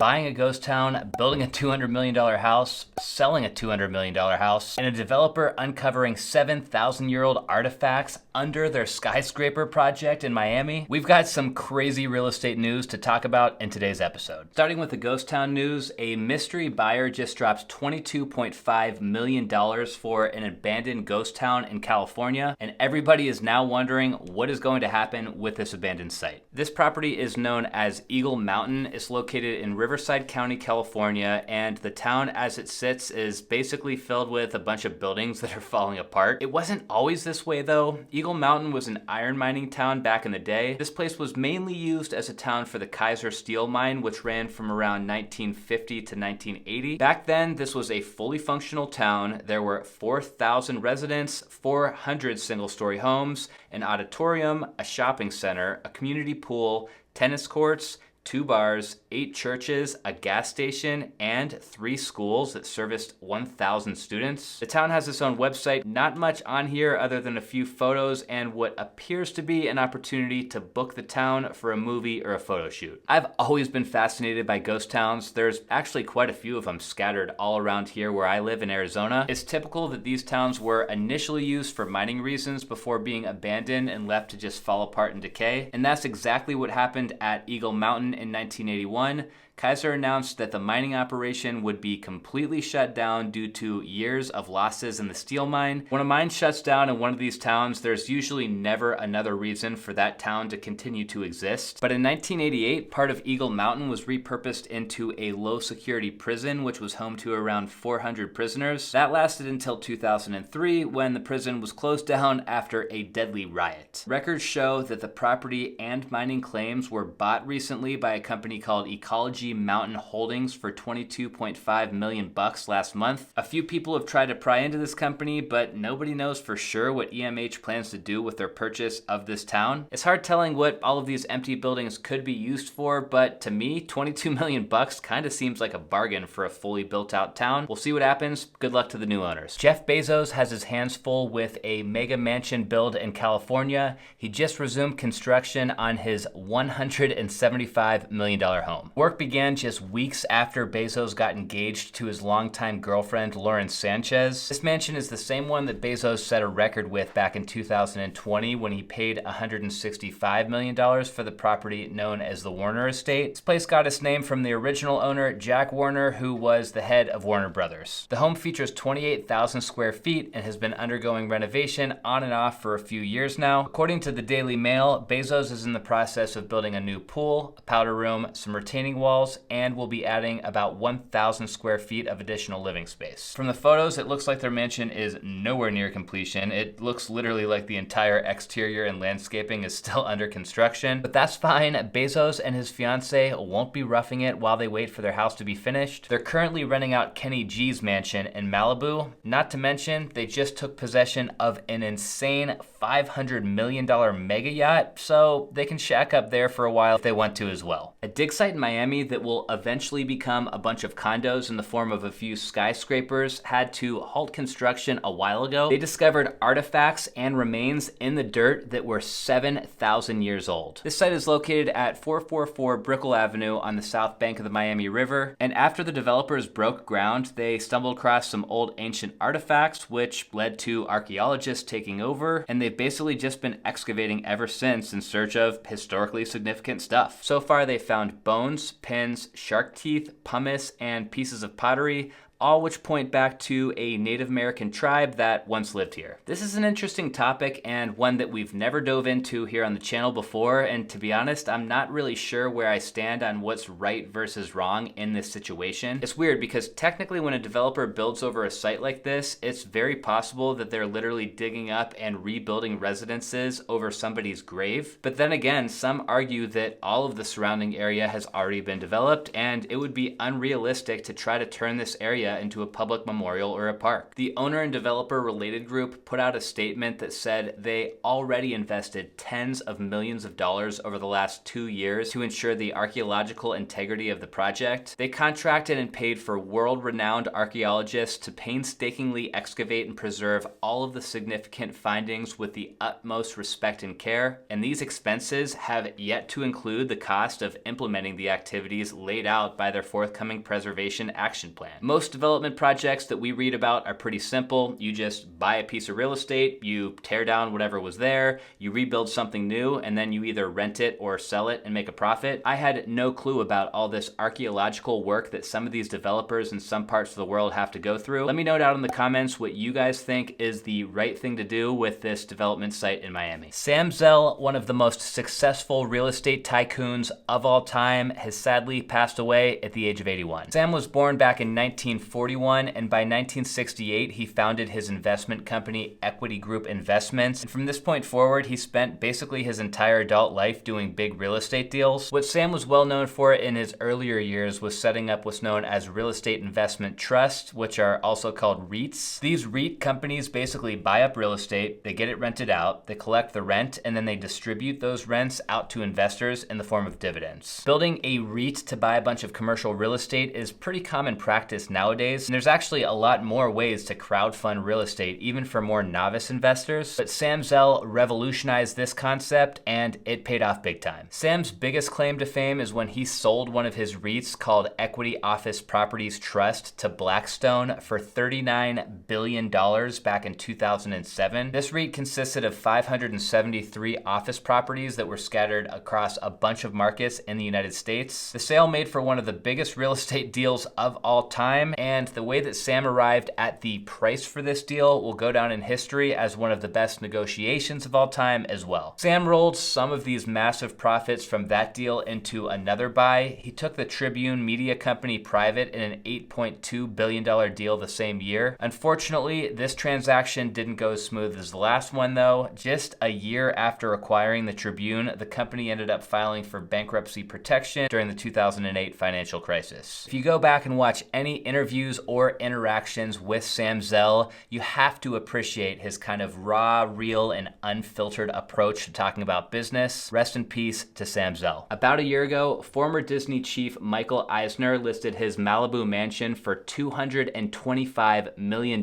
Buying a ghost town, building a $200 million house, selling a $200 million house, and a developer uncovering 7,000-year-old artifacts under their skyscraper project in Miami. We've got some crazy real estate news to talk about in today's episode. Starting with the ghost town news, a mystery buyer just dropped $22.5 million for an abandoned ghost town in California, and everybody is now wondering what is going to happen with this abandoned site. This property is known as Eagle Mountain. It's located in Riverside County, California, and the town as it sits is basically filled with a bunch of buildings that are falling apart. It wasn't always this way though. Eagle Mountain was an iron mining town back in the day. This place was mainly used as a town for the Kaiser steel mine, which ran from around 1950 to 1980. Back then, this was a fully functional town. There were 4,000 residents, 400 single-story homes, an auditorium, a shopping center, a community pool, tennis courts, 2 bars, 8 churches, a gas station, and 3 schools that serviced 1,000 students. The town has its own website. Not much on here other than a few photos and what appears to be an opportunity to book the town for a movie or a photo shoot. I've always been fascinated by ghost towns. There's actually quite a few of them scattered all around here where I live in Arizona. It's typical that these towns were initially used for mining reasons before being abandoned and left to just fall apart and decay. And that's exactly what happened at Eagle Mountain in 1981. Kaiser announced that the mining operation would be completely shut down due to years of losses in the steel mine. When a mine shuts down in one of these towns, there's usually never another reason for that town to continue to exist. But in 1988, part of Eagle Mountain was repurposed into a low-security prison, which was home to around 400 prisoners. That lasted until 2003, when the prison was closed down after a deadly riot. Records show that the property and mining claims were bought recently by a company called Archeology Mountain Holdings for $22.5 million last month. A few people have tried to pry into this company, but nobody knows for sure what EMH plans to do with their purchase of this town. It's hard telling what all of these empty buildings could be used for, but to me, $22 million kind of seems like a bargain for a fully built out town. We'll see what happens. Good luck to the new owners. Jeff Bezos has his hands full with a mega mansion build in California. He just resumed construction on his $175 million home. Work began just weeks after Bezos got engaged to his longtime girlfriend, Lauren Sanchez. This mansion is the same one that Bezos set a record with back in 2020 when he paid $165 million for the property known as the Warner Estate. This place got its name from the original owner, Jack Warner, who was the head of Warner Brothers. The home features 28,000 square feet and has been undergoing renovation on and off for a few years now. According to the Daily Mail, Bezos is in the process of building a new pool, a powder room, some retaining walls, and will be adding about 1,000 square feet of additional living space. From the photos, it looks like their mansion is nowhere near completion. It looks literally like the entire exterior and landscaping is still under construction, but that's fine. Bezos and his fiance won't be roughing it while they wait for their house to be finished. They're currently renting out Kenny G's mansion in Malibu. Not to mention, they just took possession of an insane $500 million mega yacht, so they can shack up there for a while if they want to as well. A dig site in Miami that will eventually become a bunch of condos in the form of a few skyscrapers had to halt construction a while ago. They discovered artifacts and remains in the dirt that were 7,000 years old. This site is located at 444 Brickell Avenue on the south bank of the Miami River, and after the developers broke ground, they stumbled across some old ancient artifacts, which led to archaeologists taking over, and they've basically just been excavating ever since in search of historically significant stuff. So far, they found bones, pins, shark teeth, pumice, and pieces of pottery, all which point back to a Native American tribe that once lived here. This is an interesting topic and one that we've never dove into here on the channel before, and to be honest, I'm not really sure where I stand on what's right versus wrong in this situation. It's weird because technically when a developer builds over a site like this, it's very possible that they're literally digging up and rebuilding residences over somebody's grave. But then again, some argue that all of the surrounding area has already been developed, and it would be unrealistic to try to turn this area area into a public memorial or a park. The owner and developer related group put out a statement that said they already invested tens of millions of dollars over the last 2 years to ensure the archaeological integrity of the project. They contracted and paid for world-renowned archaeologists to painstakingly excavate and preserve all of the significant findings with the utmost respect and care, and these expenses have yet to include the cost of implementing the activities laid out by their forthcoming preservation action plan. Most development projects that we read about are pretty simple. You just buy a piece of real estate, you tear down whatever was there, you rebuild something new, and then you either rent it or sell it and make a profit. I had no clue about all this archaeological work that some of these developers in some parts of the world have to go through. Let me know down in the comments what you guys think is the right thing to do with this development site in Miami. Sam Zell, one of the most successful real estate tycoons of all time, has sadly passed away at the age of 81. Sam was born back in 1941, and by 1968 he founded his investment company Equity Group Investments, and from this point forward he spent basically his entire adult life doing big real estate deals. What Sam was well known for in his earlier years was setting up what's known as real estate investment trusts, which are also called REITs. These REIT companies basically buy up real estate, they get it rented out, they collect the rent, and then they distribute those rents out to investors in the form of dividends. Building a REIT to buy a bunch of commercial real estate is pretty common practice nowadays, and there's actually a lot more ways to crowdfund real estate, even for more novice investors. But Sam Zell revolutionized this concept, and it paid off big time. Sam's biggest claim to fame is when he sold one of his REITs called Equity Office Properties Trust to Blackstone for $39 billion back in 2007. This REIT consisted of 573 office properties that were scattered across a bunch of markets in the United States. The sale made for one of the biggest real estate deals of all time, and the way that Sam arrived at the price for this deal will go down in history as one of the best negotiations of all time as well. Sam rolled some of these massive profits from that deal into another buy. He took the Tribune Media Company private in an $8.2 billion deal the same year. Unfortunately, this transaction didn't go as smooth as the last one though. Just a year after acquiring the Tribune, the company ended up filing for bankruptcy protection during the 2008 financial crisis. If you go back and watch any interviews or interactions with Sam Zell, you have to appreciate his kind of raw, real, and unfiltered approach to talking about business. Rest in peace to Sam Zell. About a year ago, former Disney chief Michael Eisner listed his Malibu mansion for $225 million,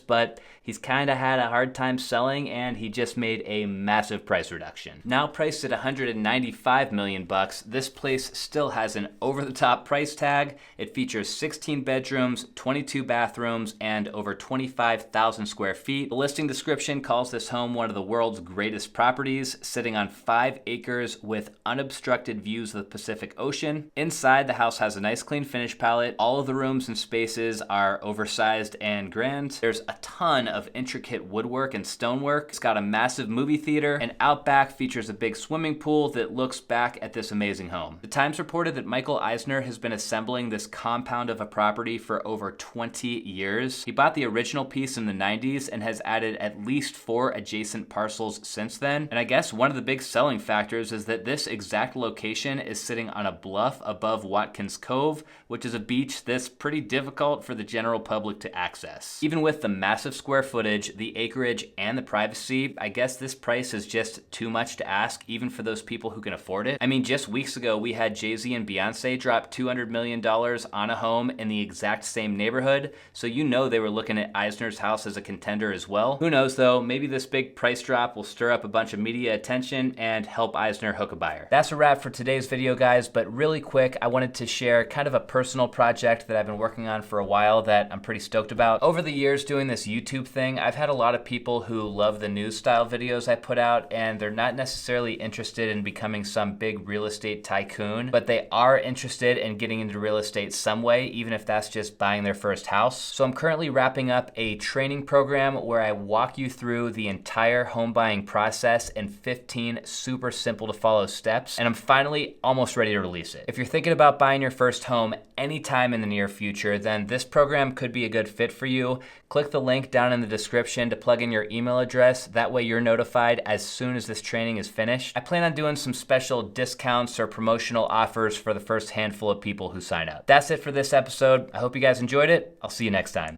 but he's kind of had a hard time selling, and he just made a massive price reduction. Now priced at $195 million, this place still has an over-the-top price tag. It features 16 bedrooms, 22 bathrooms, and over 25,000 square feet. The listing description calls this home one of the world's greatest properties, sitting on 5 acres with unobstructed views of the Pacific Ocean. Inside, the house has a nice clean finish palette. All of the rooms and spaces are oversized and grand. There's a ton of intricate woodwork and stonework. It's got a massive movie theater, and out back features a big swimming pool that looks back at this amazing home. The Times reported that Michael Eisner has been assembling this compound of a property for over 20 years. He bought the original piece in the 90s and has added at least 4 adjacent parcels since then. And I guess one of the big selling factors is that this exact location is sitting on a bluff above Watkins Cove, which is a beach that's pretty difficult for the general public to access. Even with the massive square footage, the acreage, and the privacy, I guess this price is just too much to ask, even for those people who can afford it. I mean, just weeks ago, we had Jay-Z and Beyonce drop $200 million on a home in the exact same neighborhood, so you know they were looking at Eisner's house as a contender as well. Who knows though, maybe this big price drop will stir up a bunch of media attention and help Eisner hook a buyer. That's a wrap for today's video, guys, but really quick, I wanted to share kind of a personal project that I've been working on for a while that I'm pretty stoked about. Over the years doing this YouTube thing, I've had a lot of people who love the news style videos I put out, and they're not necessarily interested in becoming some big real estate tycoon, but they are interested in getting into real estate some way, even if that's just buying their first house. So I'm currently wrapping up a training program where I walk you through the entire home buying process in 15 super simple to follow steps, and I'm finally almost ready to release it. If you're thinking about buying your first home anytime in the near future, then this program could be a good fit for you. Click the link down in the description to plug in your email address. That way you're notified as soon as this training is finished. I plan on doing some special discounts or promotional offers for the first handful of people who sign up. That's it for this episode. I hope you guys you guys enjoyed it. I'll see you next time.